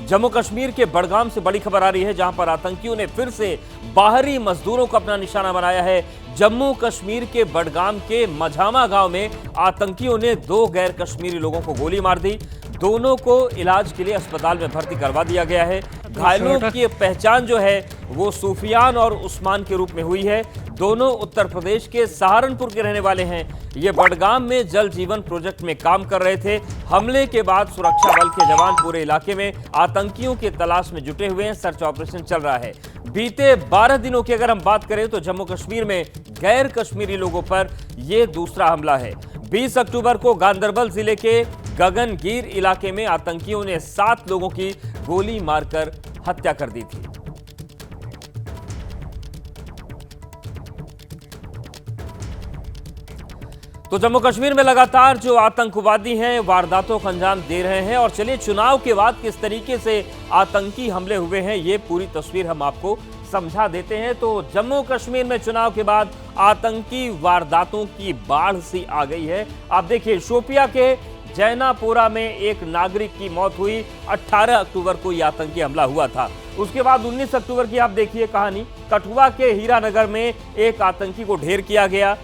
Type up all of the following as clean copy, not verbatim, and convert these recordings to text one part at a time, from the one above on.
जम्मू कश्मीर के बडगाम से बड़ी खबर आ रही है, जहां पर आतंकियों ने फिर से बाहरी मजदूरों को अपना निशाना बनाया है। जम्मू कश्मीर के बडगाम के मझामा गांव में आतंकियों ने 2 गैर कश्मीरी लोगों को गोली मार दी। दोनों को इलाज के लिए अस्पताल में भर्ती करवा दिया गया है। घायलों की पहचान जो है वो सूफियान और उस्मान के रूप में हुई है। दोनों उत्तर प्रदेश के सहारनपुर के रहने वाले हैं। ये बडगाम में जल जीवन प्रोजेक्ट में काम कर रहे थे। हमले के बाद सुरक्षा बल के जवान पूरे इलाके में आतंकियों की तलाश में जुटे हुए हैं। सर्च ऑपरेशन चल रहा है। बीते 12 दिनों की अगर हम बात करें तो जम्मू कश्मीर में गैर कश्मीरी लोगों पर यह दूसरा हमला है। 20 अक्टूबर को गांदरबल जिले के गगनगीर इलाके में आतंकियों ने 7 लोगों की गोली मारकर हत्या कर दी थी। तो जम्मू कश्मीर में लगातार जो आतंकवादी हैं वारदातों को अंजाम दे रहे हैं। और चलिए चुनाव के बाद किस तरीके से आतंकी हमले हुए हैं ये पूरी तस्वीर हम आपको समझा देते हैं। तो जम्मू कश्मीर में चुनाव के बाद आतंकी वारदातों की बाढ़ सी आ गई है। आप देखिए शोपिया के जैनापोरा में एक नागरिक की मौत हुई। 18 अक्टूबर को यह आतंकी हमला हुआ था। उसके बाद 19 अक्टूबर की आप देखिए कहानी, कठुआ के हीरानगर में एक आतंकी को ढेर किया गया।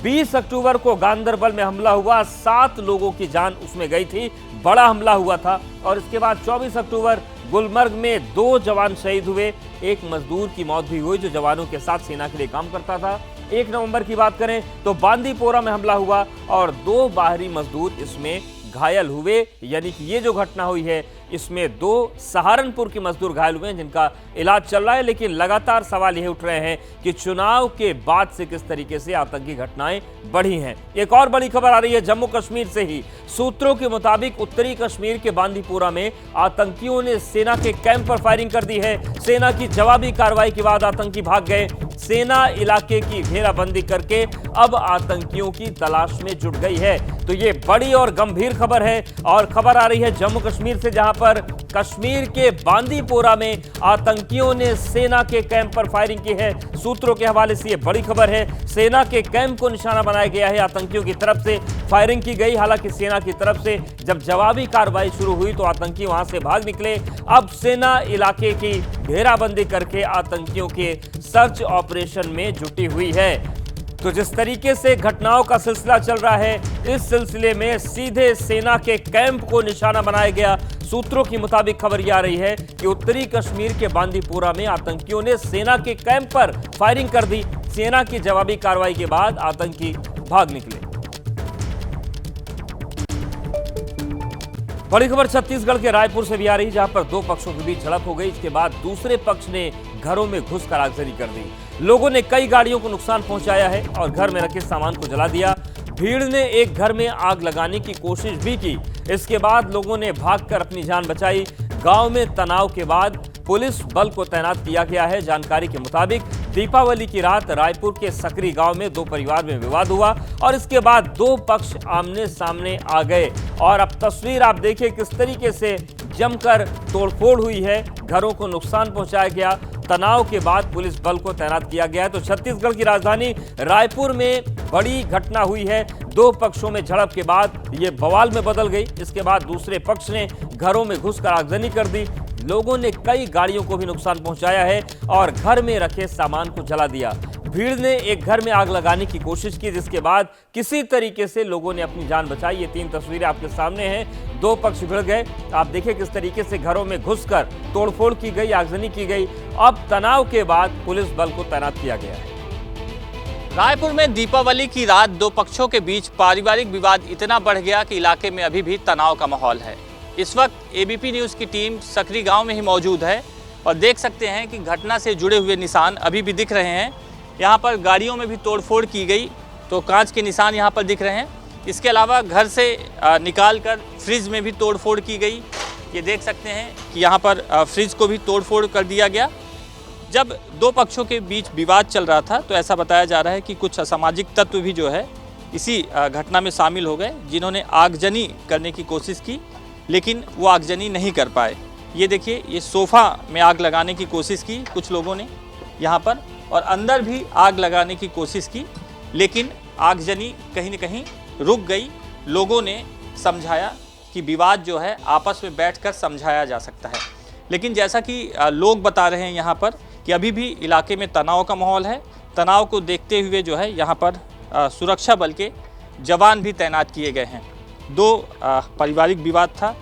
20 अक्टूबर को गांदरबल में हमला हुआ, 7 लोगों की जान उसमें गई थी, बड़ा हमला हुआ था। और इसके बाद 24 अक्टूबर गुलमर्ग में 2 जवान शहीद हुए, एक मजदूर की मौत भी हुई जो जवानों के साथ सेना के लिए काम करता था। 1 नवंबर की बात करें तो बांदीपोरा में हमला हुआ और 2 बाहरी मजदूर इसमें घायल हुए। यानी कि ये जो घटना हुई है इसमें 2 सहारनपुर के मजदूर घायल हुए हैं जिनका इलाज चल रहा है। लेकिन लगातार सवाल यह उठ रहे हैं कि चुनाव के बाद से किस तरीके से आतंकी घटनाएं बढ़ी हैं। एक और बड़ी खबर आ रही है जम्मू कश्मीर से ही। सूत्रों के मुताबिक उत्तरी कश्मीर के बांदीपोरा में आतंकियों ने सेना के कैंप पर फायरिंग कर दी है। सेना की जवाबी कार्रवाई के बाद आतंकी भाग गए। सेना इलाके की घेराबंदी करके अब आतंकियों की तलाश में जुट गई है। तो ये बड़ी और गंभीर खबर है। और खबर आ रही है जम्मू कश्मीर से, जहां पर कश्मीर के बांदीपोरा में आतंकियों ने सेना के कैंप पर फायरिंग की है। सूत्रों के हवाले से यह बड़ी खबर है। सेना के कैंप को निशाना बनाया गया है। आतंकियों की तरफ से फायरिंग की गई। हालांकि सेना की तरफ से जब जवाबी कार्रवाई शुरू हुई तो आतंकी वहां से भाग निकले। अब सेना इलाके की घेराबंदी करके आतंकियों के सर्च ऑपरेशन में जुटी हुई है। तो जिस तरीके से घटनाओं का सिलसिला चल रहा है, इस सिलसिले में सीधे सेना के कैंप को निशाना बनाया गया। सूत्रों के मुताबिक खबर यह आ रही है कि उत्तरी कश्मीर के बांदीपोरा में आतंकियों ने सेना के कैंप पर फायरिंग कर दी। सेना की जवाबी कार्रवाई के बाद आतंकी भाग निकले। बड़ी खबर छत्तीसगढ़ के रायपुर से भी आ रही, जहां पर 2 पक्षों के बीच झड़प हो गई। इसके बाद दूसरे पक्ष ने घरों में घुसकर आगजनी कर दी। लोगों ने कई गाड़ियों को नुकसान पहुंचाया है और घर में रखे सामान को जला दिया। भीड़ ने एक घर में आग लगाने की कोशिश भी की। इसके बाद लोगों ने भागकर अपनी जान बचाई। गांव में तनाव के बाद पुलिस बल को तैनात किया गया है। जानकारी के मुताबिक दीपावली की रात रायपुर के सकरी गांव में 2 परिवार में विवाद हुआ और इसके बाद 2 पक्ष आमने सामने आ गए। और अब तस्वीर आप देखिए किस तरीके से जमकर तोड़फोड़ हुई है, घरों को नुकसान पहुंचाया गया। तनाव के बाद पुलिस बल को तैनात किया गया है। तो छत्तीसगढ़ की राजधानी रायपुर में बड़ी घटना हुई है। 2 पक्षों में झड़प के बाद ये बवाल में बदल गई। इसके बाद दूसरे पक्ष ने घरों में घुसकर आगजनी कर दी। लोगों ने कई गाड़ियों को भी नुकसान पहुंचाया है और घर में रखे सामान को जला दिया। भीड़ ने एक घर में आग लगाने की कोशिश की, जिसके बाद किसी तरीके से लोगों ने अपनी जान बचाई। ये 3 तस्वीरें आपके सामने हैं। 2 पक्ष भिड़ गए। आप देखिए किस तरीके से घरों में घुसकर तोड़फोड़ की गई, आगजनी की गई। अब तनाव के बाद पुलिस बल को तैनात किया गया है। रायपुर में दीपावली की रात 2 पक्षों के बीच पारिवारिक विवाद इतना बढ़ गया कि इलाके में अभी भी तनाव का माहौल है। इस वक्त एबीपी न्यूज़ की टीम सकरी गांव में ही मौजूद है और देख सकते हैं कि घटना से जुड़े हुए निशान अभी भी दिख रहे हैं। यहाँ पर गाड़ियों में भी तोड़फोड़ की गई तो कांच के निशान यहाँ पर दिख रहे हैं। इसके अलावा घर से निकालकर फ्रिज में भी तोड़फोड़ की गई। ये देख सकते हैं कि यहाँ पर फ्रिज को भी तोड़फोड़ कर दिया गया। जब 2 पक्षों के बीच विवाद चल रहा था तो ऐसा बताया जा रहा है कि कुछ असामाजिक तत्व भी जो है इसी घटना में शामिल हो गए, जिन्होंने आगजनी करने की कोशिश की लेकिन वो आगजनी नहीं कर पाए। ये देखिए, ये सोफ़ा में आग लगाने की कोशिश की कुछ लोगों ने यहाँ पर, और अंदर भी आग लगाने की कोशिश की, लेकिन आगजनी कहीं न कहीं रुक गई। लोगों ने समझाया कि विवाद जो है आपस में बैठकर समझाया जा सकता है। लेकिन जैसा कि लोग बता रहे हैं यहाँ पर कि अभी भी इलाके में तनाव का माहौल है। तनाव को देखते हुए जो है यहाँ पर सुरक्षा बल के जवान भी तैनात किए गए हैं। दो पारिवारिक विवाद था,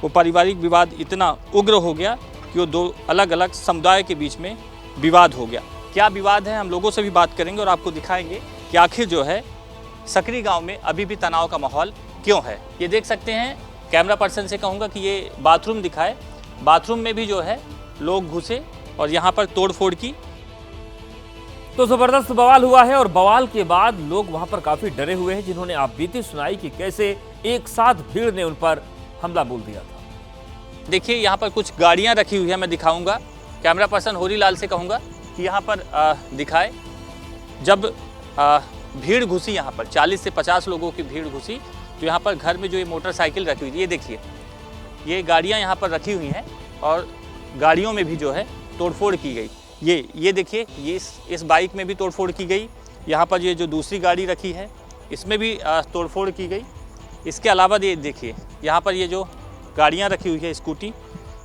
वो पारिवारिक विवाद इतना उग्र हो गया कि वो दो अलग अलग समुदाय के बीच में विवाद हो गया। क्या विवाद है, हम लोगों से भी बात करेंगे और आपको दिखाएंगे कि आखिर जो है सकरी गांव में अभी भी तनाव का माहौल क्यों है। ये देख सकते हैं, कैमरा पर्सन से कहूँगा कि ये बाथरूम दिखाए। बाथरूम में भी जो है लोग घुसे और यहाँ पर तोड़फोड़ की। तो जबरदस्त बवाल हुआ है और बवाल के बाद लोग वहां पर काफी डरे हुए हैं, जिन्होंने आपबीती सुनाई कि कैसे एक साथ भीड़ ने उन पर हमला बोल दिया था। देखिए यहाँ पर कुछ गाड़ियाँ रखी हुई है, मैं दिखाऊंगा। कैमरा पर्सन होरीलाल से कहूँगा कि यहाँ पर दिखाए। जब भीड़ घुसी यहाँ पर 40 से 50 लोगों की भीड़ घुसी, तो यहाँ पर घर में जो ये मोटरसाइकिल रखी हुई थी, ये देखिए, ये गाड़ियाँ यहाँ पर रखी हुई हैं और गाड़ियों में भी जो है तोड़फोड़ की गई। ये देखिए, ये इस बाइक में भी तोड़फोड़ की गई। यहाँ पर ये जो दूसरी गाड़ी रखी है इसमें भी तोड़फोड़ की गई। इसके अलावा ये देखिए, यहाँ पर ये जो गाड़ियाँ रखी हुई है स्कूटी,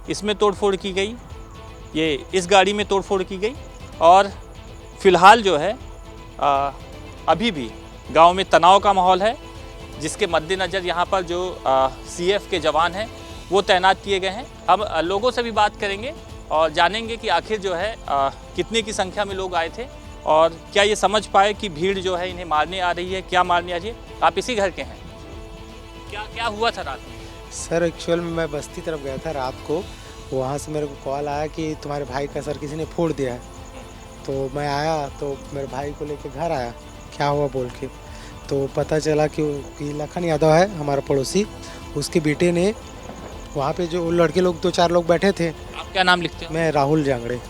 इसमें तोड़फोड़ की गई। ये इस गाड़ी में तोड़फोड़ की गई। और फिलहाल जो है अभी भी गांव में तनाव का माहौल है, जिसके मद्देनज़र यहाँ पर जो CF के जवान हैं वो तैनात किए गए हैं। हम लोगों से भी बात करेंगे और जानेंगे कि आखिर जो है कितने की संख्या में लोग आए थे और क्या ये समझ पाए कि भीड़ जो है इन्हें मारने आ रही है, क्या मारने आ रही है। आप इसी घर के हैं, क्या हुआ था रात में? सर एक्चुअल में मैं बस्ती तरफ गया था रात को, वहाँ से मेरे को कॉल आया कि तुम्हारे भाई का सर किसी ने फोड़ दिया है। तो मैं आया तो मेरे भाई को लेके घर आया, क्या हुआ बोल के, तो पता चला कि लखन यादव है हमारा पड़ोसी, उसके बेटे ने वहाँ पे जो लड़के लोग 2-4 लोग बैठे थे। आप क्या नाम लिखते हो? मैं राहुल जांगड़े।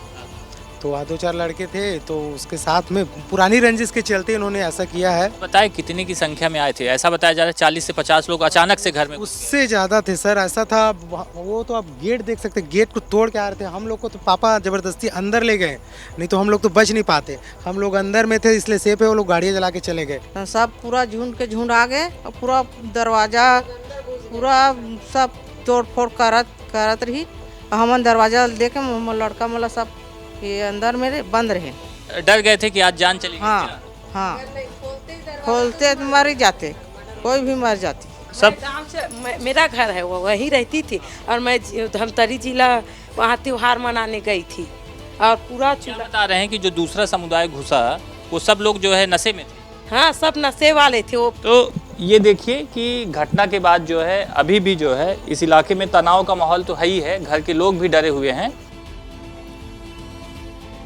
तो वहाँ 2-4 लड़के थे, तो उसके साथ में पुरानी रंजिश के चलते इन्होंने ऐसा किया है। बताए कितने की संख्या में आए थे? ऐसा बताया जा रहा है 40 से 50 लोग अचानक से घर में। उससे ज़्यादा थे सर, ऐसा था। वो तो आप गेट देख सकते, गेट को तोड़ के आ रहे थे। हम लोग को तो पापा ज़बरदस्ती अंदर ले गए, नहीं तो हम लोग तो बच नहीं पाते। हम लोग अंदर में थे इसलिए सेफ है, वो लोग गाड़ियाँ जला के चले गए। सब पूरा झुंड के झुंड आ गए और पूरा दरवाज़ा पूरा सब तोड़ फोड़ करत रही। हम दरवाज़ा देखे लड़का मतलब सब ये अंदर मेरे बंद रहे। डर गए थे कि आज जान चली? हाँ हाँ, खोलते मर ही जाते, कोई भी मर जाती। सब गाँव से मेरा घर है, वो वहीं रहती थी और मैं धमतरी जिला वहाँ त्योहार मनाने गई थी और पूरा चूल्हा। बता रहे हैं कि जो दूसरा समुदाय घुसा वो सब लोग जो है नशे में थे। हाँ, सब नशे वाले थे वो। तो ये देखिए कि घटना के बाद जो है अभी भी जो है इस इलाके में तनाव का माहौल तो है ही है, घर के लोग भी डरे हुए हैं।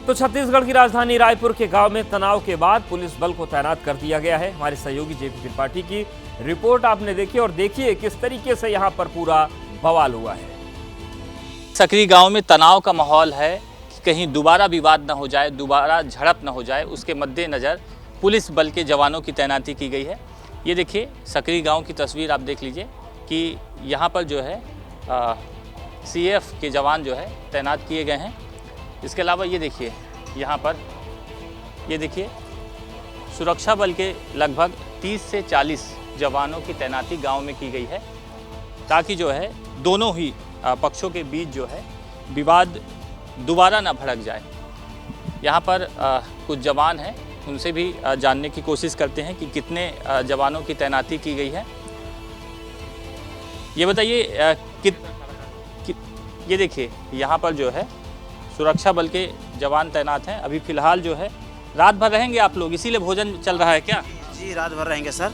तो छत्तीसगढ़ की राजधानी रायपुर के गांव में तनाव के बाद पुलिस बल को तैनात कर दिया गया है। हमारे सहयोगी JP त्रिपाठी की रिपोर्ट आपने देखी और देखिए किस तरीके से यहां पर पूरा बवाल हुआ है। सकरी गांव में तनाव का माहौल है कि कहीं दोबारा विवाद न हो जाए, दोबारा झड़प न हो जाए, उसके मद्देनज़र पुलिस बल के जवानों की तैनाती की गई है। ये देखिए सकरी गांव की तस्वीर आप देख लीजिए कि यहाँ पर जो है CF के जवान जो है तैनात किए गए हैं। इसके अलावा ये देखिए यहाँ पर, ये देखिए सुरक्षा बल के लगभग 30 से 40 जवानों की तैनाती गांव में की गई है, ताकि जो है दोनों ही पक्षों के बीच जो है विवाद दोबारा ना भड़क जाए। यहाँ पर कुछ जवान हैं, उनसे भी जानने की कोशिश करते हैं कि कितने जवानों की तैनाती की गई है। ये बताइए ये देखिए यहाँ पर जो है सुरक्षा बल के जवान तैनात हैं। अभी फ़िलहाल जो है रात भर रहेंगे आप लोग, इसीलिए भोजन चल रहा है क्या? जी, रात भर रहेंगे सर।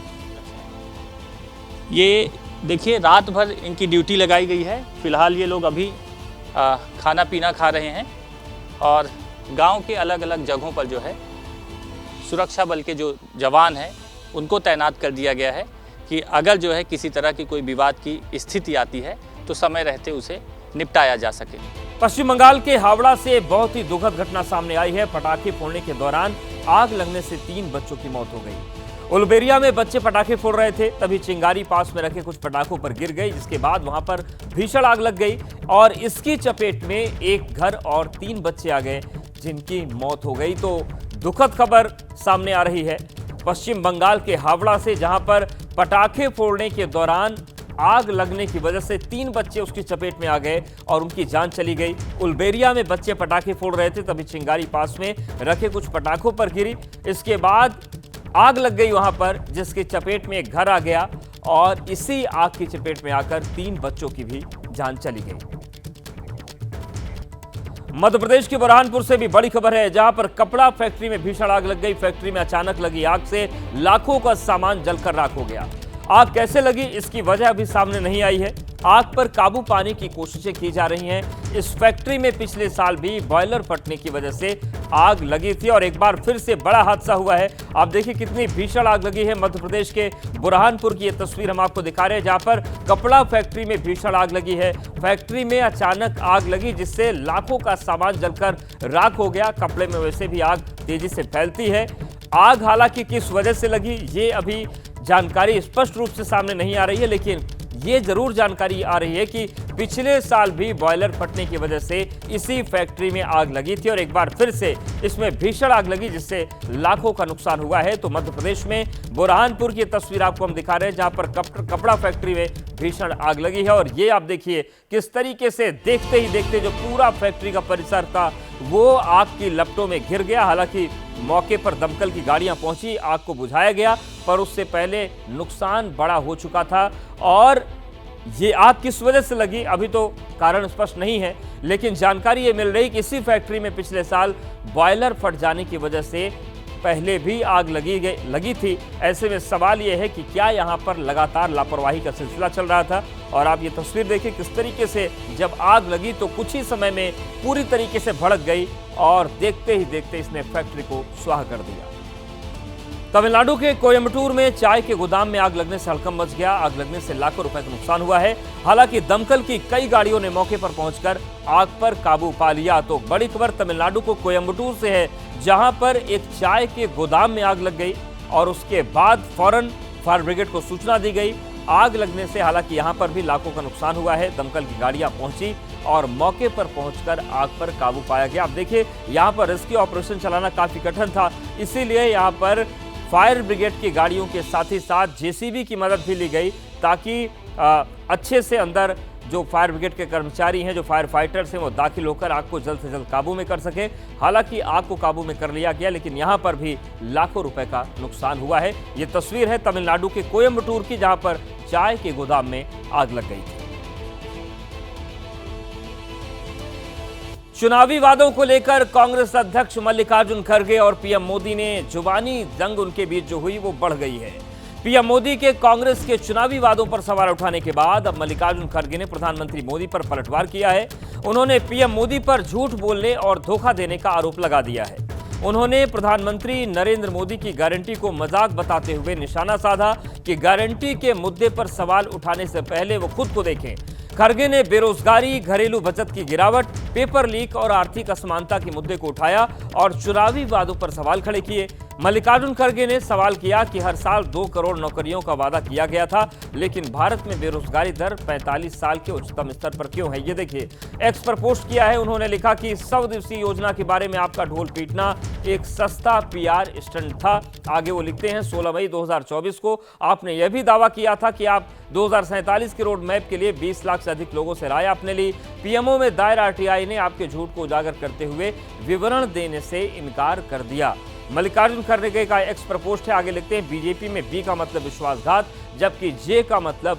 ये देखिए रात भर इनकी ड्यूटी लगाई गई है। फ़िलहाल ये लोग अभी खाना पीना खा रहे हैं और गांव के अलग अलग जगहों पर जो है सुरक्षा बल के जो जवान हैं उनको तैनात कर दिया गया है कि अगर जो है किसी तरह की कोई विवाद की स्थिति आती है तो समय रहते उसे निपटाया जा सके। पश्चिम बंगाल के हावड़ा से बहुत ही दुखद घटना सामने आई है। पटाखे फोड़ने के दौरान आग लगने से 3 बच्चों की मौत हो गई। उलबेरिया में बच्चे पटाखे फोड़ रहे थे, तभी चिंगारी पास में रखे कुछ पटाखों पर गिर गई, जिसके बाद वहां पर भीषण आग लग गई और इसकी चपेट में एक घर और 3 बच्चे आ गए, जिनकी मौत हो गई। तो दुखद खबर सामने आ रही है पश्चिम बंगाल के हावड़ा से, जहां पर पटाखे फोड़ने के दौरान आग लगने की वजह से 3 बच्चे उसकी चपेट में आ गए और उनकी जान चली गई। उलबेरिया में बच्चे पटाखे फोड़ रहे थे, तभी चिंगारी पास में रखे कुछ पटाखों पर गिरी। इसके बाद आग लग गई वहां पर, जिसकी चपेट में एक घर आ गया और इसी आग की चपेट में आकर 3 बच्चों की भी जान चली गई। मध्य प्रदेश के बुरहानपुर से भी बड़ी खबर है, जहां पर कपड़ा फैक्ट्री में भीषण आग लग गई। फैक्ट्री में अचानक लगी आग से लाखों का सामान जलकर राख हो गया। आग कैसे लगी, इसकी वजह अभी सामने नहीं आई है। आग पर काबू पाने की कोशिशें की जा रही हैं। इस फैक्ट्री में पिछले साल भी बॉयलर फटने की वजह से आग लगी थी और एक बार फिर से बड़ा हादसा हुआ है। आप देखिए कितनी भीषण आग लगी है। मध्य प्रदेश के बुरहानपुर की ये तस्वीर हम आपको दिखा रहे हैं, जहां पर कपड़ा फैक्ट्री में भीषण आग लगी है। फैक्ट्री में अचानक आग लगी, जिससे लाखों का सामान जलकर राख हो गया। कपड़े में वैसे भी आग तेजी से फैलती है। आग हालांकि किस वजह से लगी, ये अभी जानकारी स्पष्ट रूप से सामने नहीं आ रही है, लेकिन ये जरूर जानकारी आ रही है कि पिछले साल भी बॉयलर फटने की वजह से इसी फैक्ट्री में आग लगी थी और एक बार फिर से इसमें भीषण आग लगी, जिससे लाखों का नुकसान हुआ है। तो मध्य प्रदेश में बुरहानपुर की तस्वीर आपको हम दिखा रहे हैं, जहां पर कपड़ा फैक्ट्री में भीषण आग लगी है और ये आप देखिए किस तरीके से देखते ही देखते जो पूरा फैक्ट्री का परिसर था वो आग की लपटों में घिर गया। हालांकि मौके पर दमकल की गाड़ियां पहुंची, आग को बुझाया गया, पर उससे पहले नुकसान बड़ा हो चुका था। और ये आग किस वजह से लगी अभी तो कारण स्पष्ट नहीं है, लेकिन जानकारी ये मिल रही कि इसी फैक्ट्री में पिछले साल बॉयलर फट जाने की वजह से पहले भी आग लगी थी। ऐसे में सवाल ये है कि क्या यहाँ पर लगातार लापरवाही का सिलसिला चल रहा था। और आप ये तस्वीर देखिए किस तरीके से जब आग लगी तो कुछ ही समय में पूरी तरीके से भड़क गई और देखते ही देखते इसने फैक्ट्री को स्वाह कर दिया। तमिलनाडु के कोयम्बटूर में चाय के गोदाम में आग लगने से हड़कंप मच गया। आग लगने से लाखों रुपए का नुकसान हुआ है। हालांकि दमकल की कई गाड़ियों ने मौके पर पहुंचकर आग पर काबू पा लिया। तो बड़ी खबर तमिलनाडु को कोयम्बटूर से है, जहां पर एक चाय के गोदाम में आग लग गई और उसके बाद फौरन फायर ब्रिगेड को सूचना दी गई। आग लगने से हालांकि यहां पर भी लाखों का नुकसान हुआ है। दमकल की गाड़ियां पहुंची और मौके पर पहुंचकर आग पर काबू पाया गया। अब देखिए यहां पर रेस्क्यू ऑपरेशन चलाना काफी कठिन था, इसीलिए यहां पर फायर ब्रिगेड की गाड़ियों के साथ ही साथ जेसीबी की मदद भी ली गई, ताकि अच्छे से अंदर जो फायर ब्रिगेड के कर्मचारी हैं, जो फायर फाइटर्स हैं, वो दाखिल होकर आग को जल्द से जल्द काबू में कर सके। हालांकि आग को काबू में कर लिया गया, लेकिन यहां पर भी लाखों रुपए का नुकसान हुआ है। ये तस्वीर है तमिलनाडु के कोयम्बटूर की, जहां पर चाय के गोदाम में आग लग गई थी। चुनावी वादों को लेकर कांग्रेस अध्यक्ष मल्लिकार्जुन खड़गे और पीएम मोदी ने जुबानी जंग उनके बीच जो हुई वो बढ़ गई है। पीएम मोदी के कांग्रेस के चुनावी वादों पर सवाल उठाने के बाद अब मल्लिकार्जुन खड़गे ने प्रधानमंत्री मोदी पर पलटवार किया है। उन्होंने पीएम मोदी पर झूठ बोलने और धोखा देने का आरोप लगा दिया है। उन्होंने प्रधानमंत्री नरेंद्र मोदी की गारंटी को मजाक बताते हुए निशाना साधा कि गारंटी के मुद्दे पर सवाल उठाने से पहले वो खुद को देखें। खड़गे ने बेरोजगारी, घरेलू बचत की गिरावट, पेपर लीक और आर्थिक असमानता के मुद्दे को उठाया और चुनावी वादों पर सवाल खड़े किए। मल्लिकार्जुन खड़गे ने सवाल किया कि हर साल 2 करोड़ नौकरियों का वादा किया गया था, लेकिन भारत में बेरोजगारी दर 45 साल के उच्चतम स्तर पर क्यों है। ये देखिए एक्स पर पोस्ट किया है। उन्होंने लिखा कि 100 दिवसीय योजना के बारे में आपका ढोल पीटना एक सस्ता पीआर स्टंट था। आगे वो लिखते हैं 16 मई 2024 को आपने यह भी दावा किया था कि आप 2047 के रोड मैप के लिए 20 लाख से अधिक लोगों से राय आपने ली। पीएमओ में दायर आरटीआई ने आपके झूठ को उजागर करते हुए विवरण देने से इनकार कर दिया। मल्लिकार्जुन खड़गे का एक्स पर पोस्ट है। आगे लिखते हैं बीजेपी में बी का मतलब विश्वासघात, जबकि जे का मतलब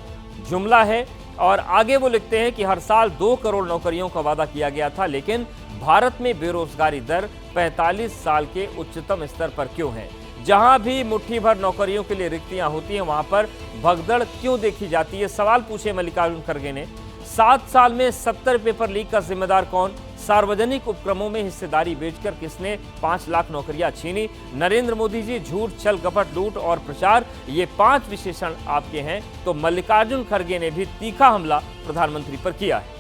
जुमला है। और आगे वो लिखते हैं कि हर साल 2 करोड़ नौकरियों का वादा किया गया था, लेकिन भारत में बेरोजगारी दर 45 साल के उच्चतम स्तर पर क्यों है। जहां भी मुट्ठी भर नौकरियों के लिए रिक्तियां होती हैं, वहां पर भगदड़ क्यों देखी जाती है। सवाल पूछे मल्लिकार्जुन खड़गे ने। 7 साल में 70 पेपर लीक का जिम्मेदार कौन। सार्वजनिक उपक्रमों में हिस्सेदारी बेचकर किसने 5 लाख नौकरियां छीनी। नरेंद्र मोदी जी, झूठ, छल कपट, लूट और प्रचार, ये 5 विशेषण आपके हैं। तो मल्लिकार्जुन खड़गे ने भी तीखा हमला प्रधानमंत्री पर किया है।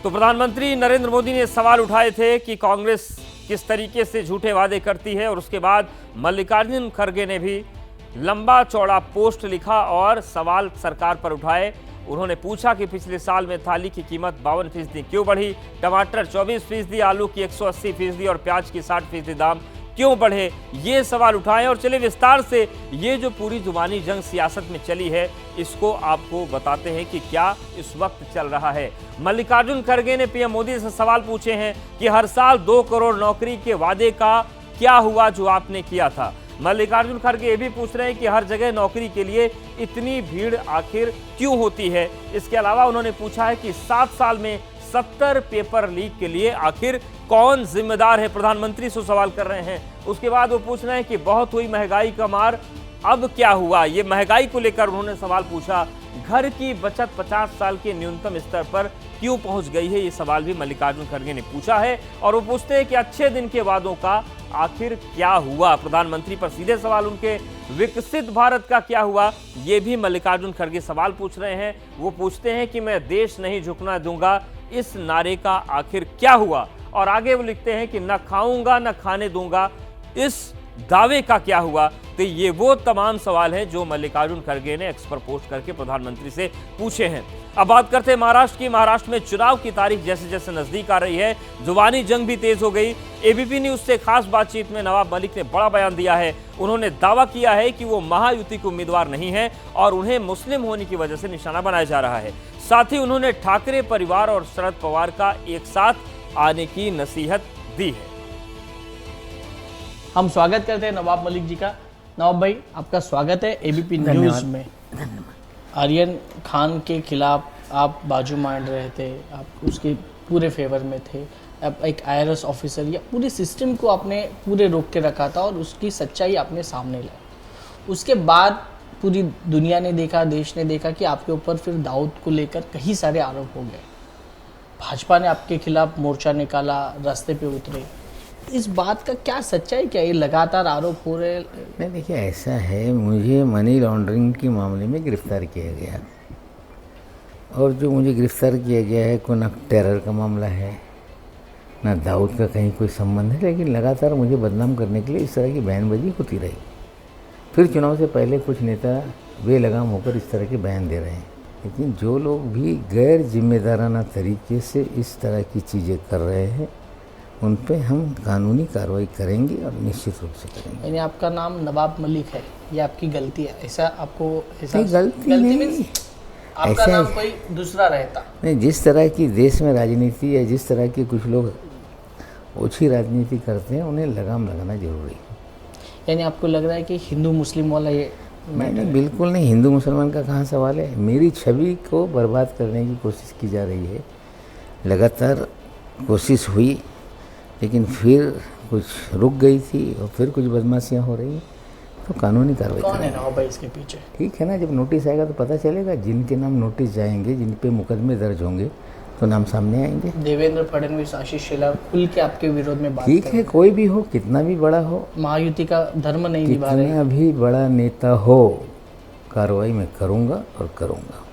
तो प्रधानमंत्री नरेंद्र मोदी ने सवाल उठाए थे कि कांग्रेस किस तरीके से झूठे वादे करती है, और उसके बाद मल्लिकार्जुन खड़गे ने भी लंबा चौड़ा पोस्ट लिखा और सवाल सरकार पर उठाए। उन्होंने पूछा कि पिछले साल में थाली की कीमत 52% क्यों बढ़ी, टमाटर 24%, आलू की 180% और प्याज की 60% दाम क्यों बढ़े, ये सवाल उठाएं। और चलिए विस्तार से ये जो पूरी जुबानी जंग सियासत में चली है इसको आपको बताते हैं कि क्या इस वक्त चल रहा है। मल्लिकार्जुन खड़गे ने पीएम मोदी से सवाल पूछे हैं कि हर साल 2 करोड़ नौकरी के वादे का क्या हुआ जो आपने किया था। मल्लिकार्जुन खड़गे ये भी पूछ रहे हैं कि हर जगह नौकरी के लिए इतनी भीड़ आखिर क्यों होती है। इसके अलावा उन्होंने पूछा है कि 7 साल में 70 पेपर लीक के लिए आखिर कौन जिम्मेदार है, प्रधानमंत्री से सवाल कर रहे हैं। उसके बाद वो पूछ रहे हैं कि बहुत हुई महंगाई का मार, अब क्या हुआ। ये महंगाई को लेकर उन्होंने सवाल पूछा। घर की बचत 50 साल के न्यूनतम स्तर पर क्यों पहुंच गई है, ये सवाल भी मल्लिकार्जुन खड़गे ने पूछा है। और वो पूछते हैं कि अच्छे दिन के वादों का आखिर क्या हुआ। प्रधानमंत्री पर सीधे सवाल उनके विकसित भारत का क्या हुआ, ये भी मल्लिकार्जुन खड़गे सवाल पूछ रहे हैं। वो पूछते हैं कि मैं देश नहीं झुकना दूंगा, इस नारे का आखिर क्या हुआ। और आगे वो लिखते हैं कि न खाऊंगा न खाने दूंगा, इस दावे का क्या हुआ। तो ये वो तमाम सवाल हैं जो मल्लिकार्जुन खड़गे ने एक्स पर पोस्ट करके प्रधानमंत्री से पूछे हैं। अब बात करते हैं महाराष्ट्र की। महाराष्ट्र में चुनाव की तारीख जैसे जैसे नजदीक आ रही है, जुबानी जंग भी तेज हो गई। एबीपी न्यूज से खास बातचीत में नवाब मलिक ने बड़ा बयान दिया है। उन्होंने दावा किया है कि वो महायुति के उम्मीदवार नहीं है और उन्हें मुस्लिम होने की वजह से निशाना बनाया जा रहा है। साथ ही उन्होंने ठाकरे परिवार और शरद पवार का एक साथ आने की नसीहत दी है। हम स्वागत करते हैं नवाब मलिक जी का। नवाब भाई, आपका स्वागत है एबीपी न्यूज़ में। आर्यन खान के खिलाफ आप बाजू मान रहे थे, आप उसके पूरे फेवर में थे। अब एक IRS ऑफिसर या पूरे सिस्टम को आपने पूरे रोक के रखा था और उसकी सच्चाई आपने सामने लाई। उसके बाद पूरी दुनिया ने देखा, देश ने देखा कि आपके ऊपर फिर दाऊद को लेकर कई सारे आरोप हो गए। भाजपा ने आपके खिलाफ मोर्चा निकाला, रास्ते पे उतरे। इस बात का क्या सच्चाई, क्या ये लगातार आरोप हो रहे? नहीं, देखिए ऐसा है, मुझे मनी लॉन्ड्रिंग के मामले में गिरफ्तार किया गया और जो मुझे गिरफ्तार किया गया है कोई ना टेरर का मामला है ना दाऊद का कहीं कोई संबंध है, लेकिन लगातार मुझे बदनाम करने के लिए इस तरह की बयानबाजी होती रही। फिर चुनाव से पहले कुछ नेता बेलगाम होकर इस तरह के बयान दे रहे हैं, लेकिन जो लोग भी गैर जिम्मेदाराना तरीके से इस तरह की चीज़ें कर रहे हैं उन पे हम कानूनी कार्रवाई करेंगे और निश्चित रूप से करेंगे। यानी आपका नाम नवाब मलिक है, ये आपकी गलती है, ऐसा आपको ऐसा? नहीं, गलती नहीं, means आपका नाम कोई दूसरा रहता नहीं। जिस तरह की देश में राजनीति है, जिस तरह के कुछ लोग ओछी राजनीति करते हैं, उन्हें लगाम लगाना जरूरी है। यानी आपको लग रहा है कि हिंदू मुस्लिम वाला ये नहीं, बिल्कुल नहीं। हिंदू मुसलमान का कहाँ सवाल है। मेरी छवि को बर्बाद करने की कोशिश की जा रही है। लगातार कोशिश हुई, लेकिन फिर कुछ रुक गई थी और फिर कुछ बदमाशियाँ हो रही हैं, तो कानूनी कार्रवाई कौन है नवाब भाई इसके पीछे? ठीक है ना, जब नोटिस आएगा तो पता चलेगा। जिनके नाम नोटिस जाएंगे, जिन पे मुकदमे दर्ज होंगे, तो नाम सामने आएंगे। देवेंद्र फडणवीस, आशीष शेलार खुल के आपके विरोध में बात ठीक है, कोई भी हो, कितना भी बड़ा हो, महायुति का धर्म नहीं निभा रहे, कितना भी बड़ा नेता हो, कार्रवाई मैं करूँगा और करूँगा।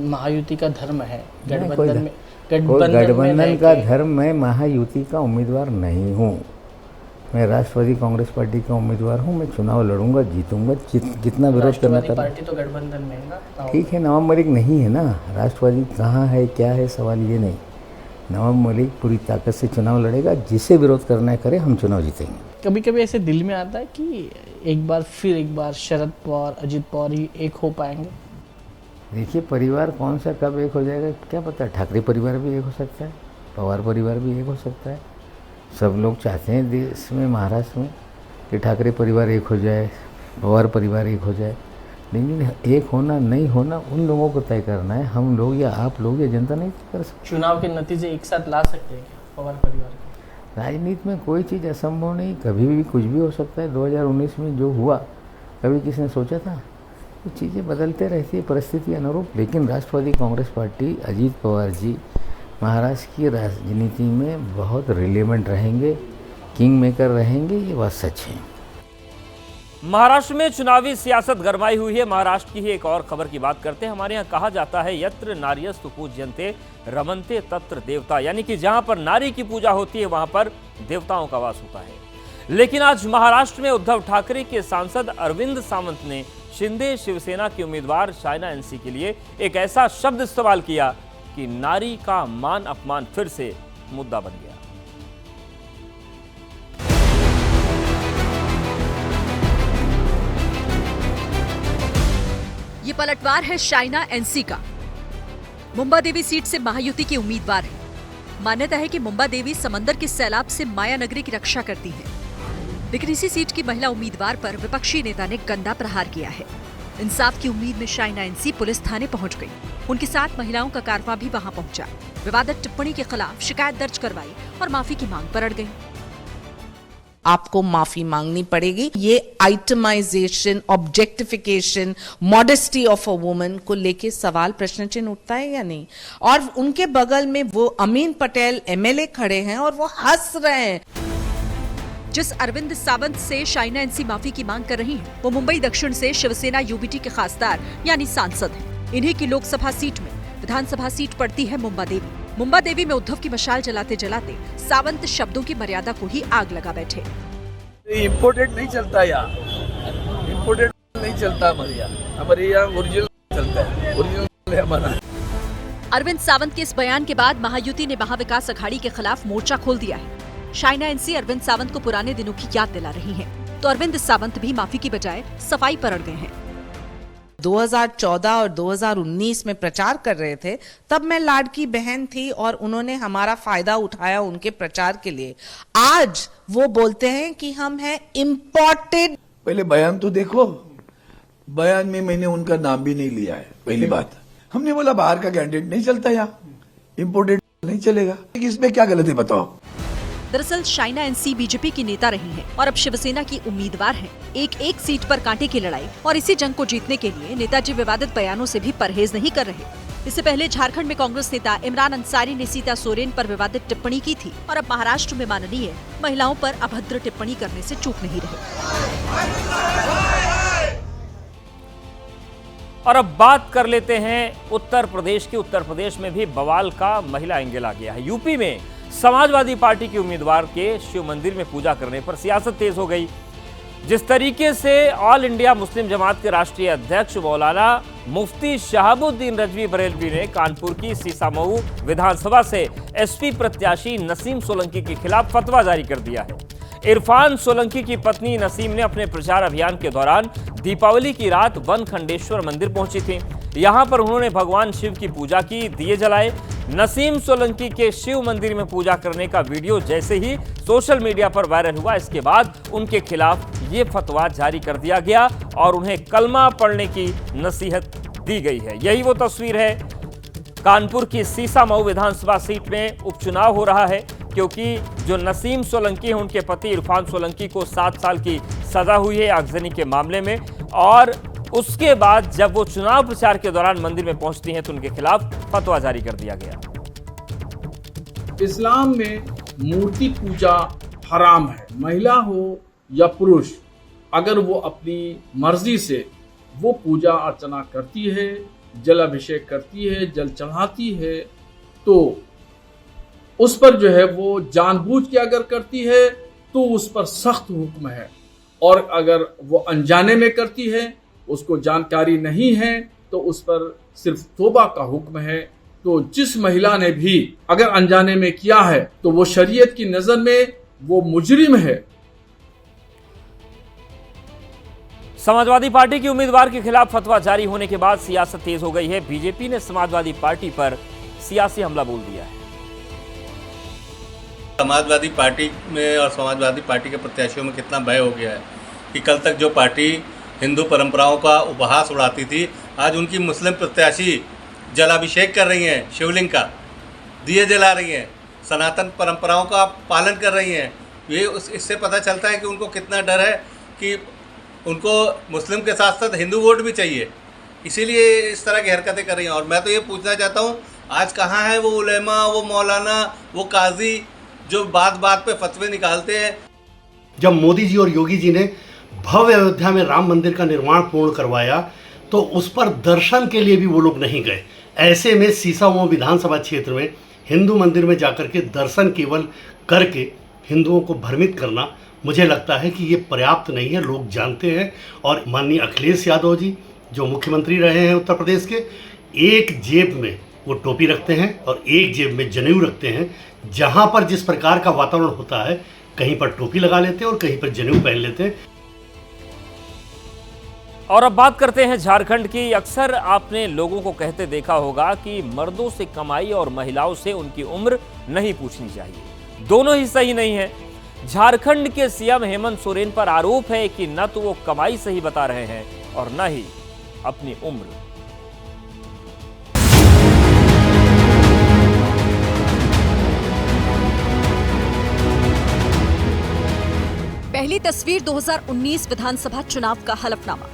महायुति का धर्म है, कोई गठबंधन में गठबंधन का धर्म, मैं महायुति का उम्मीदवार नहीं हूँ। मैं राष्ट्रवादी कांग्रेस पार्टी का उम्मीदवार हूँ। मैं चुनाव लड़ूंगा, जीतूंगा, कितना विरोध करना था। पार्टी तो गठबंधन में है ना। ठीक है, नवाब मलिक नहीं है ना। राष्ट्रवादी कहाँ है, क्या है, सवाल ये नहीं। नवाब मलिक पूरी ताकत से चुनाव लड़ेगा, जिसे विरोध करना है करे, हम चुनाव जीतेंगे। कभी कभी ऐसे दिल में आता है कि एक बार शरद पवार, अजित पवार ही एक हो पाएंगे। देखिए, परिवार कौन सा कब एक हो जाएगा क्या पता। ठाकरे परिवार भी एक हो सकता है, पवार परिवार भी एक हो सकता है। सब लोग चाहते हैं देश में, महाराष्ट्र में, कि ठाकरे परिवार एक हो जाए, पवार परिवार एक हो जाए, लेकिन एक होना नहीं होना उन लोगों को तय करना है। हम लोग या आप लोग या जनता नहीं कर सकते। चुनाव के नतीजे एक साथ ला सकते हैं क्या पवार परिवार को? राजनीति में कोई चीज़ असंभव नहीं, कभी भी कुछ भी हो सकता है। 2019 में जो हुआ, कभी किसने सोचा था? तो चीज़ें बदलते रहती है परिस्थिति अनुरूप। लेकिन राष्ट्रवादी कांग्रेस पार्टी, अजीत पवार जी महाराष्ट्र की राजनीति में बहुत रिलेवेंट रहेंगे, किंग मेकर रहेंगे, ये बात सच है। महाराष्ट्र में चुनावी सियासत गरमाई हुई है। महाराष्ट्र की ही एक और खबर की बात करते हैं। हमारे यहाँ कहा जाता है, यत्र नार्यस्तु पूज्यन्ते रमन्ते तत्र देवता, यानी कि जहां पर नारी की पूजा होती है वहां पर देवताओं का वास होता है। लेकिन आज महाराष्ट्र में उद्धव ठाकरे के सांसद अरविंद सावंत ने शिंदे शिवसेना के उम्मीदवार शाइना एनसी के लिए एक ऐसा शब्द इस्तेमाल किया कि नारी का मान अपमान फिर से मुद्दा बन गया। ये पलटवार है शाइना एनसी का। मुंबा देवी सीट से महायुति की उम्मीदवार है। मान्यता है कि मुंबा देवी समंदर के सैलाब से माया नगरी की रक्षा करती हैं। लेकिन इसी सीट की महिला उम्मीदवार पर विपक्षी नेता ने गंदा प्रहार किया है। इंसाफ की उम्मीद में शाइना एनसी पुलिस थाने पहुंच गई। उनके साथ महिलाओं का कारवां भी वहां पहुंचा। विवादित टिप्पणी के खिलाफ शिकायत दर्ज करवाई और माफी की मांग पर अड़ गई। आपको माफी मांगनी पड़ेगी। ये itemization, objectification, modesty of a woman को लेके सवाल, प्रश्न चिन्ह उठता है या नहीं? और उनके बगल में वो अमीन पटेल एमएलए खड़े हैं और वो हंस रहे हैं। जिस अरविंद सावंत से शाइना एनसी माफी की मांग कर रही है, वो मुंबई दक्षिण से शिवसेना यूबीटी के खासदार यानी सांसद हैं। इन्हीं की लोकसभा सीट में विधानसभा सीट पड़ती है मुंबा देवी। मुंबा देवी में उद्धव की मशाल जलाते जलाते सावंत शब्दों की मर्यादा को ही आग लगा बैठे। इम्पोर्टेड नहीं चलता यहाँ, इम्पोर्टेड नहीं चलता हमारे यहाँ ओरिजिनल चलता है, ओरिजिनल है हमारा। अरविंद सावंत के इस बयान के बाद महायुति ने महाविकास अघाड़ी के खिलाफ मोर्चा खोल दिया है। शाइना एनसी अरविंद सावंत को पुराने दिनों की याद दिला रही हैं, तो अरविंद सावंत भी माफी की बजाय सफाई पर अड़ गए हैं। 2014 और 2019 में प्रचार कर रहे थे, तब मैं लाडकी बहन थी और उन्होंने हमारा फायदा उठाया उनके प्रचार के लिए। आज वो बोलते हैं कि हम हैं इम्पोर्टेड। पहले बयान तो देखो, बयान में मैंने उनका नाम भी नहीं लिया है। पहली बात, हमने बोला बाहर का कैंडिडेट नहीं चलता यहाँ, इम्पोर्टेड नहीं चलेगा। इसमें क्या गलत है बताओ? दरअसल शाइना एनसी बीजेपी की नेता रही हैं और अब शिवसेना की उम्मीदवार हैं। एक सीट पर कांटे की लड़ाई और इसी जंग को जीतने के लिए नेताजी विवादित बयानों से भी परहेज नहीं कर रहे। इससे पहले झारखंड में कांग्रेस नेता इमरान अंसारी ने सीता सोरेन पर विवादित टिप्पणी की थी और अब महाराष्ट्र में माननीय महिलाओं पर अभद्र टिप्पणी करने से चूक नहीं रहे। और अब बात कर लेते हैं उत्तर प्रदेश की। उत्तर प्रदेश में भी बवाल का महिला एंगल आ गया है। यूपी में समाजवादी पार्टी के उम्मीदवार के शिव मंदिर में पूजा करने पर सियासत तेज हो गई। जिस तरीके से ऑल इंडिया मुस्लिम जमात के राष्ट्रीय अध्यक्ष मौलाना मुफ्ती शहाबुद्दीन रजवी बरेलवी ने कानपुर की सीसामऊ विधानसभा से एसपी प्रत्याशी नसीम सोलंकी के खिलाफ फतवा जारी कर दिया है। इरफान सोलंकी की पत्नी नसीम ने अपने प्रचार अभियान के दौरान दीपावली की रात वनखंडेश्वर मंदिर पहुंची थी। यहां पर उन्होंने भगवान शिव की पूजा की, दिए जलाए। नसीम सोलंकी के शिव मंदिर में पूजा करने का वीडियो जैसे ही सोशल मीडिया पर वायरल हुआ, इसके बाद उनके खिलाफ ये फतवा जारी कर दिया गया और उन्हें कलमा पढ़ने की नसीहत दी गई है। यही वो तस्वीर है। कानपुर की सीसामऊ विधानसभा सीट में उपचुनाव हो रहा है क्योंकि जो नसीम सोलंकी हैं उनके पति इरफान सोलंकी को 7 साल की सजा हुई है आगजनी के मामले में, और उसके बाद जब वो चुनाव प्रचार के दौरान मंदिर में पहुंचती हैं तो उनके खिलाफ फतवा जारी कर दिया गया। इस्लाम में मूर्ति पूजा हराम है। महिला हो या पुरुष, अगर वो अपनी मर्जी से वो पूजा अर्चना करती है, जल अभिषेक करती है, जल चढ़ाती है, तो उस पर जो है वो जानबूझ के अगर करती है तो उस पर सख्त हुक्म है, और अगर वो अनजाने में करती है, उसको जानकारी नहीं है, तो उस पर सिर्फ तौबा का हुक्म है। तो जिस महिला ने भी अगर अनजाने में किया है तो वो शरीयत की नजर में वो मुजरिम है। समाजवादी पार्टी की उम्मीदवार के खिलाफ फतवा जारी होने के बाद सियासत तेज हो गई है। बीजेपी ने समाजवादी पार्टी पर सियासी हमला बोल दिया है। समाजवादी पार्टी में और समाजवादी पार्टी के प्रत्याशियों में कितना भय हो गया है कि कल तक जो पार्टी हिंदू परंपराओं का उपहास उड़ाती थी, आज उनकी मुस्लिम प्रत्याशी जलाभिषेक कर रही हैं, शिवलिंग का दिए जला रही हैं, सनातन परंपराओं का पालन कर रही हैं। ये इससे पता चलता है कि उनको कितना डर है कि उनको मुस्लिम के साथ साथ हिंदू वोट भी चाहिए, इसीलिए इस तरह की हरकतें कर रही हैं। और मैं तो ये पूछना चाहता हूँ, आज कहाँ है वो उलेमा, वो मौलाना, वो काजी जो बात बात पे फतवे निकालते हैं। जब मोदी जी और योगी जी ने भव्य अयोध्या में राम मंदिर का निर्माण पूर्ण करवाया तो उस पर दर्शन के लिए भी वो लोग नहीं गए। ऐसे में सीसामऊ विधानसभा क्षेत्र में हिंदू मंदिर में जाकर के दर्शन केवल करके हिंदुओं को भ्रमित करना, मुझे लगता है कि ये पर्याप्त नहीं है। लोग जानते हैं। और माननीय अखिलेश यादव जी जो मुख्यमंत्री रहे हैं उत्तर प्रदेश के, एक जेब में वो टोपी रखते हैं और एक जेब में जनेऊ रखते हैं। जहाँ पर जिस प्रकार का वातावरण होता है, कहीं पर टोपी लगा लेते हैं और कहीं पर जनेऊ पहन लेते हैं। और अब बात करते हैं झारखंड की। अक्सर आपने लोगों को कहते देखा होगा कि मर्दों से कमाई और महिलाओं से उनकी उम्र नहीं पूछनी चाहिए। दोनों ही सही नहीं है। झारखंड के सीएम हेमंत सोरेन पर आरोप है कि न तो वो कमाई सही बता रहे हैं और न ही अपनी उम्र। पहली तस्वीर 2019 विधानसभा चुनाव का हलफनामा।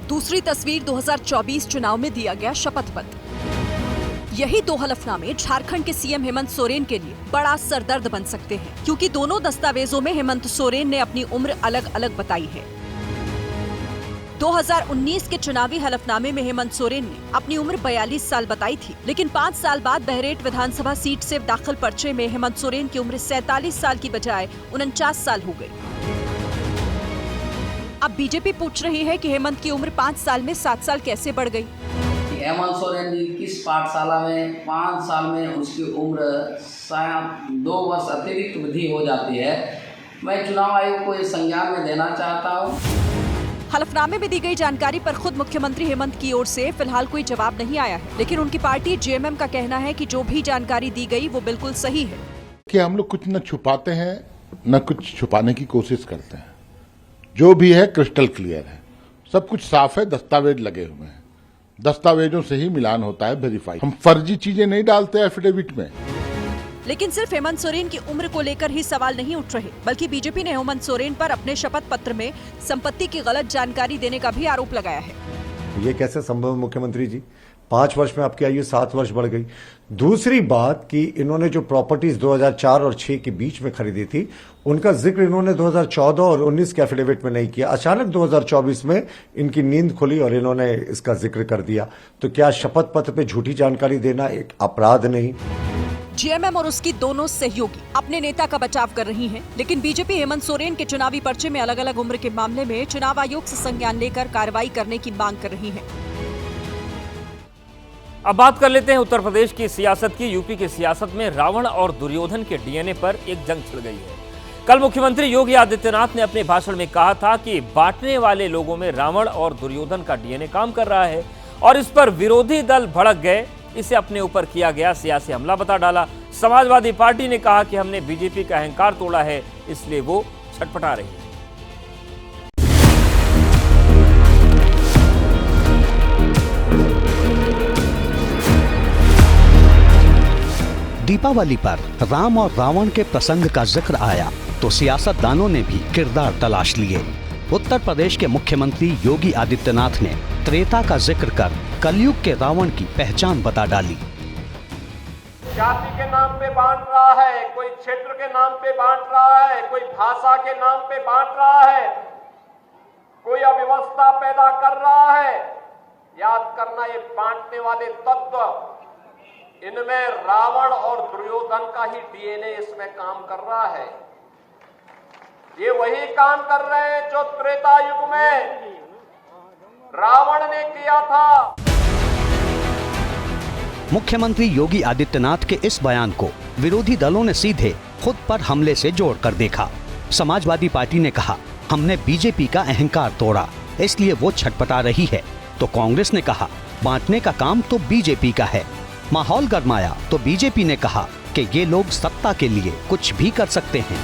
दूसरी तस्वीर 2024 चुनाव में दिया गया शपथ पत्र। यही दो हलफनामे झारखंड के सीएम हेमंत सोरेन के लिए बड़ा सरदर्द बन सकते हैं, क्योंकि दोनों दस्तावेजों में हेमंत सोरेन ने अपनी उम्र अलग अलग बताई है। 2019 के चुनावी हलफनामे में हेमंत सोरेन ने अपनी उम्र 42 साल बताई थी, लेकिन 5 साल बाद बहरेट विधानसभा सीट से दाखिल पर्चे में हेमंत सोरेन की उम्र 47 साल की बजाय 49 साल हो गई। अब बीजेपी पूछ रही है कि हेमंत की उम्र 5 साल में 7 साल कैसे बढ़ गई। हेमंत सोरेन जी किस पाठशाला में 5 साल में उसकी उम्र शायद 2 वर्ष अतिरिक्त वृद्धि हो जाती है। मैं चुनाव आयोग को इस संज्ञान में देना चाहता हूँ। हलफनामे में दी गई जानकारी पर खुद मुख्यमंत्री हेमंत की ओर से फिलहाल कोई जवाब नहीं आया है, लेकिन उनकी पार्टी जेएमएम का कहना है कि जो भी जानकारी दी गई वो बिल्कुल सही है। कि हम लोग कुछ न छुपाते हैं न कुछ छुपाने की कोशिश करते हैं। जो भी है क्रिस्टल क्लियर है, सब कुछ साफ है, दस्तावेज लगे हुए हैं, दस्तावेजों से ही मिलान होता है, वेरीफाई। हम फर्जी चीजें नहीं डालते एफिडेविट में। लेकिन सिर्फ हेमंत सोरेन की उम्र को लेकर ही सवाल नहीं उठ रहे, बल्कि बीजेपी ने हेमंत सोरेन पर अपने शपथ पत्र में संपत्ति की गलत जानकारी देने का भी आरोप लगाया है। ये कैसे संभव है मुख्यमंत्री जी? 5 वर्ष में आपकी आयु 7 वर्ष बढ़ गई। दूसरी बात कि इन्होंने जो प्रॉपर्टीज 2004 और 6 के बीच में खरीदी थी, उनका जिक्र इन्होंने 2014 और 19 के एफिडेविट में नहीं किया। अचानक 2024 में इनकी नींद खुली और इन्होंने इसका जिक्र कर दिया। तो क्या शपथ पत्र पे झूठी जानकारी देना एक अपराध नहीं? जेएमएम और उसकी दोनों सहयोगी अपने नेता का बचाव कर रही हैं, लेकिन बीजेपी हेमंत सोरेन के चुनावी पर्चे में अलग अलग उम्र के मामले में चुनाव आयोग से संज्ञान लेकर कार्रवाई करने की मांग कर रही है। अब बात कर लेते हैं उत्तर प्रदेश की सियासत की। यूपी की सियासत में रावण और दुर्योधन के डीएनए पर एक जंग छिड़ गई है। कल मुख्यमंत्री योगी आदित्यनाथ ने अपने भाषण में कहा था कि बांटने वाले लोगों में रावण और दुर्योधन का डीएनए काम कर रहा है और इस पर विरोधी दल भड़क गए। इसे अपने ऊपर किया गया सियासी हमला बता डाला। समाजवादी पार्टी ने कहा कि हमने बीजेपी का अहंकार तोड़ा है, इसलिए वो छटपटा रही है। दीपावली पर राम और रावण के प्रसंग का जिक्र आया तो सियासतदानों ने भी किरदार तलाश लिए। उत्तर प्रदेश के मुख्यमंत्री योगी आदित्यनाथ ने त्रेता का जिक्र कर कलयुग के रावण की पहचान बता डाली। जाति के नाम पे बांट रहा है, कोई क्षेत्र के नाम पे बांट रहा है, कोई भाषा के नाम पे बांट रहा है, कोई अव्यवस्था पैदा कर रहा है। याद करना, ये बांटने वाले तत्व, इनमें रावण और दुर्योधन का ही डीएनए इसमें काम कर रहा है। ये वही काम कर रहे हैं जो त्रेता युग में रावण ने किया था। मुख्यमंत्री योगी आदित्यनाथ के इस बयान को विरोधी दलों ने सीधे खुद पर हमले से जोड़कर देखा। समाजवादी पार्टी ने कहा, हमने बीजेपी का अहंकार तोड़ा, इसलिए वो छटपटा रही है। तो कांग्रेस ने कहा, बांटने का काम तो बीजेपी का है। माहौल गरमाया तो बीजेपी ने कहा कि ये लोग सत्ता के लिए कुछ भी कर सकते हैं।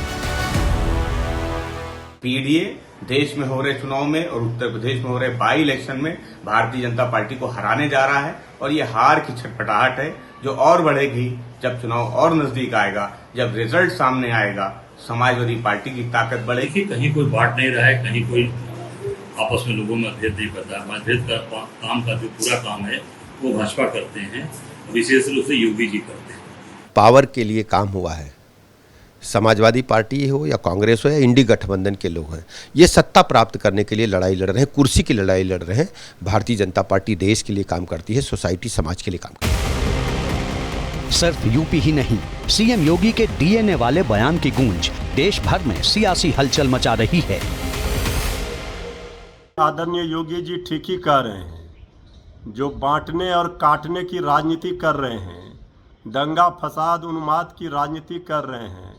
पीडीए देश में हो रहे चुनाव में और उत्तर प्रदेश में हो रहे बाई इलेक्शन में भारतीय जनता पार्टी को हराने जा रहा है और ये हार की छटपटाहट है जो और बढ़ेगी जब चुनाव और नजदीक आएगा, जब रिजल्ट सामने आएगा। समाजवादी पार्टी की ताकत बढ़ेगी। कहीं कोई बांट नहीं रहा है, कहीं कोई आपस में लोगों में मतभेद नहीं करता। मतभेद का काम का जो पूरा काम है वो भाजपा करते हैं, विशेष रूप से योगी जी करते हैं। पावर के लिए काम हुआ है। समाजवादी पार्टी हो या कांग्रेस हो या इंडी गठबंधन के लोग हैं, ये सत्ता प्राप्त करने के लिए लड़ाई लड़ रहे हैं, कुर्सी की लड़ाई लड़ रहे हैं। भारतीय जनता पार्टी देश के लिए काम करती है, सोसाइटी समाज के लिए काम करती है। सिर्फ यूपी ही नहीं, सीएम योगी के डीएनए वाले बयान की गूंज देश भर में सियासी हलचल मचा रही है। आदरणीय योगी जी ठीक ही कह रहे हैं। जो बांटने और काटने की राजनीति कर रहे हैं, दंगा फसाद उन्माद की राजनीति कर रहे हैं,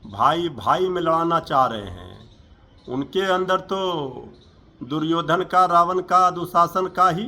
भाई भाई में लड़ाना चाह रहे हैं, उनके अंदर तो दुर्योधन का, रावण का, दुशासन का ही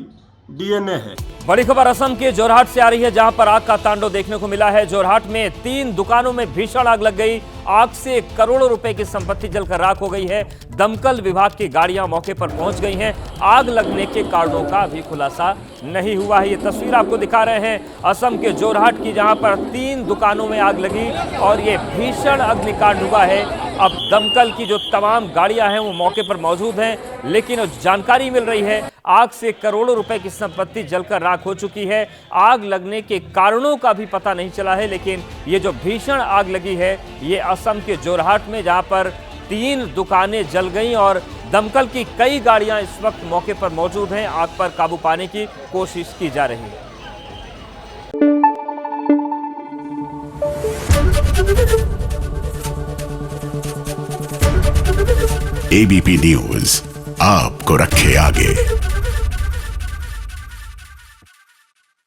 डीएनए है। बड़ी खबर असम के जोरहाट से आ रही है, जहां पर आग का तांडव देखने को मिला है। जोरहाट में 3 दुकानों में भीषण आग लग गई। आग से करोड़ों रुपए की संपत्ति जलकर राख हो गई है। दमकल विभाग की गाड़ियां मौके पर पहुंच गई हैं। आग लगने के कारणों का अभी खुलासा नहीं हुआ है। ये तस्वीर आपको दिखा रहे हैं असम के जोरहाट की, जहां पर 3 दुकानों में आग लगी और ये भीषण अग्निकांड हुआ है। अब दमकल की जो तमाम गाड़ियां हैं वो मौके पर मौजूद हैं, लेकिन जानकारी मिल रही है आग से करोड़ों रुपए की संपत्ति जलकर राख हो चुकी है। आग लगने के कारणों का भी पता नहीं चला है, लेकिन ये जो भीषण आग लगी है ये असम के जोरहाट में, जहां पर 3 दुकानें जल गईं और दमकल की कई गाड़ियां इस वक्त मौके पर मौजूद हैं। आग पर काबू पाने की कोशिश की जा रही है। एबीपी न्यूज आपको रखे आगे।